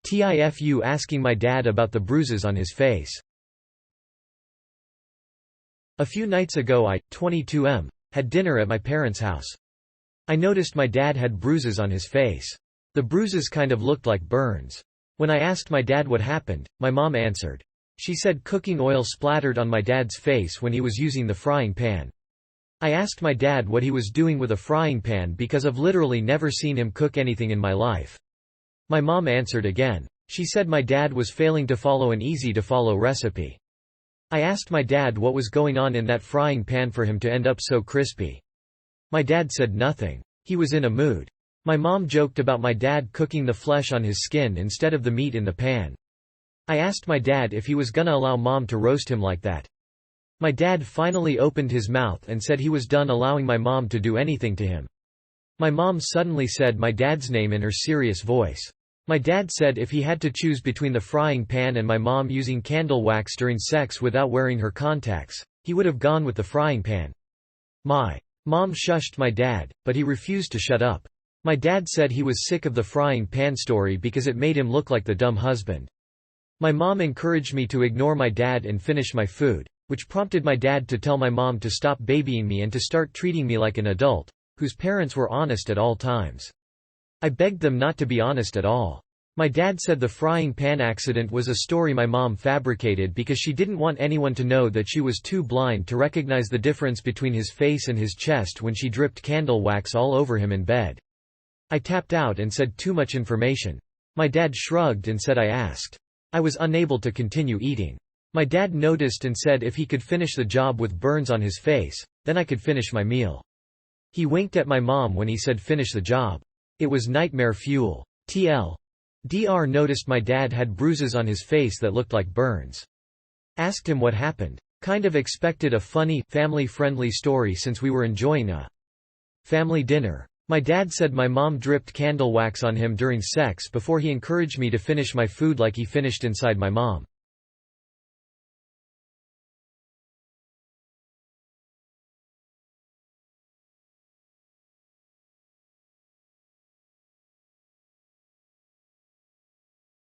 TIFU asking my dad about the bruises on his face. A few nights ago I, 22M, had dinner at my parents' house. I noticed my dad had bruises on his face. The bruises kind of looked like burns. When I asked my dad what happened, my mom answered. She said cooking oil splattered on my dad's face when he was using the frying pan. I asked my dad what he was doing with a frying pan because I've literally never seen him cook anything in my life. My mom answered again. She said my dad was failing to follow an easy-to-follow recipe. I asked my dad what was going on in that frying pan for him to end up so crispy. My dad said nothing. He was in a mood. My mom joked about my dad cooking the flesh on his skin instead of the meat in the pan. I asked my dad if he was gonna allow mom to roast him like that. My dad finally opened his mouth and said he was done allowing my mom to do anything to him. My mom suddenly said my dad's name in her serious voice. My dad said if he had to choose between the frying pan and my mom using candle wax during sex without wearing her contacts, he would have gone with the frying pan. My mom shushed my dad, but he refused to shut up. My dad said he was sick of the frying pan story because it made him look like the dumb husband. My mom encouraged me to ignore my dad and finish my food, which prompted my dad to tell my mom to stop babying me and to start treating me like an adult, whose parents were honest at all times. I begged them not to be honest at all. My dad said the frying pan accident was a story my mom fabricated because she didn't want anyone to know that she was too blind to recognize the difference between his face and his chest when she dripped candle wax all over him in bed. I tapped out and said too much information. My dad shrugged and said I asked. I was unable to continue eating. My dad noticed and said if he could finish the job with burns on his face, then I could finish my meal. He winked at my mom when he said finish the job. It was nightmare fuel. Dr. noticed my dad had bruises on his face that looked like burns. Asked him what happened. Kind of expected a funny, family-friendly story since we were enjoying a family dinner. My dad said my mom dripped candle wax on him during sex before he encouraged me to finish my food like he finished inside my mom.